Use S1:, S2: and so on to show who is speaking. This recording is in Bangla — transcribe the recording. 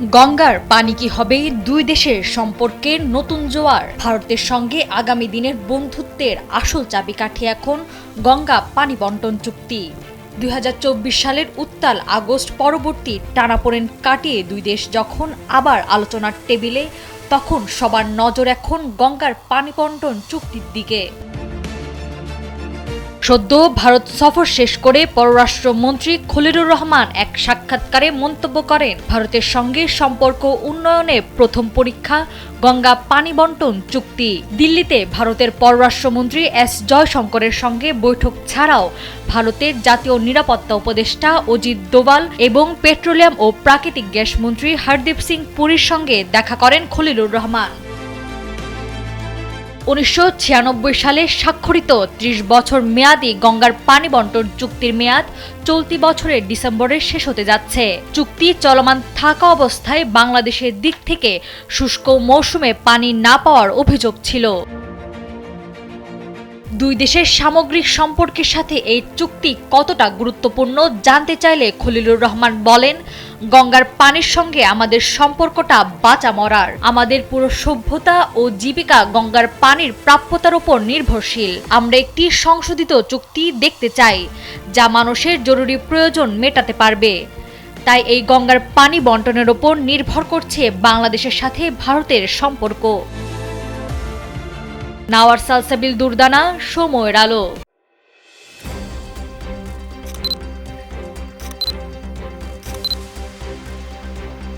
S1: গঙ্গার পানি কি হবে দুই দেশের সম্পর্কের নতুন জোয়ার? ভারতের সঙ্গে আগামী দিনের বন্ধুত্বের আসল চাবিকাঠি এখন গঙ্গা পানি বন্টন চুক্তি। ২০২৪ সালের উত্তাল আগস্ট পরবর্তী টানাপোড়েন কাটিয়ে দুই দেশ যখন আবার আলোচনার টেবিলে, তখন সবার নজর এখন গঙ্গার পানি বন্টন চুক্তির দিকে। সদ্য ভারত সফর শেষ করে পররাষ্ট্রমন্ত্রী খলিলুর রহমান এক সাক্ষাৎকারে মন্তব্য করেন, ভারতের সঙ্গে সম্পর্ক উন্নয়নে প্রথম পরীক্ষা গঙ্গা পানি বন্টন চুক্তি। দিল্লিতে ভারতের পররাষ্ট্রমন্ত্রী এস জয়শঙ্করের সঙ্গে বৈঠক ছাড়াও ভারতের জাতীয় নিরাপত্তা উপদেষ্টা অজিত দোভাল এবং পেট্রোলিয়াম ও প্রাকৃতিক গ্যাস মন্ত্রী হরদীপ সিং পুরীর সঙ্গে দেখা করেন খলিলুর রহমান। ১৯৯৬ সালে স্বাক্ষরিত ৩০ বছর মেয়াদী গঙ্গার পানি বন্টন চুক্তির মেয়াদ চলতি বছরের ডিসেম্বরে শেষ হতে যাচ্ছে। চুক্তি চলমান থাকা অবস্থায় বাংলাদেশের দিক থেকে শুষ্ক মৌসুমে পানি না পাওয়ার অভিযোগ ছিল। দুই দেশের সামগ্রিক সম্পর্কের সাথে এই চুক্তি কতটা গুরুত্বপূর্ণ জানতে চাইলে খলিলুর রহমান বলেন, গঙ্গার পানির সঙ্গে আমাদের সম্পর্কটা বাঁচা মরার। আমাদের পুরো সভ্যতা ও জীবিকা গঙ্গার পানির প্রাপ্যতার উপর নির্ভরশীল। আমরা একটি সংশোধিত চুক্তি দেখতে চাই যা মানুষের জরুরি প্রয়োজন মেটাতে পারবে। তাই এই গঙ্গার পানি বন্টনের উপর নির্ভর করছে বাংলাদেশের সাথে ভারতের সম্পর্ক। নাওয়ার সালসাবিল দুরদানা, সময়ের আলো।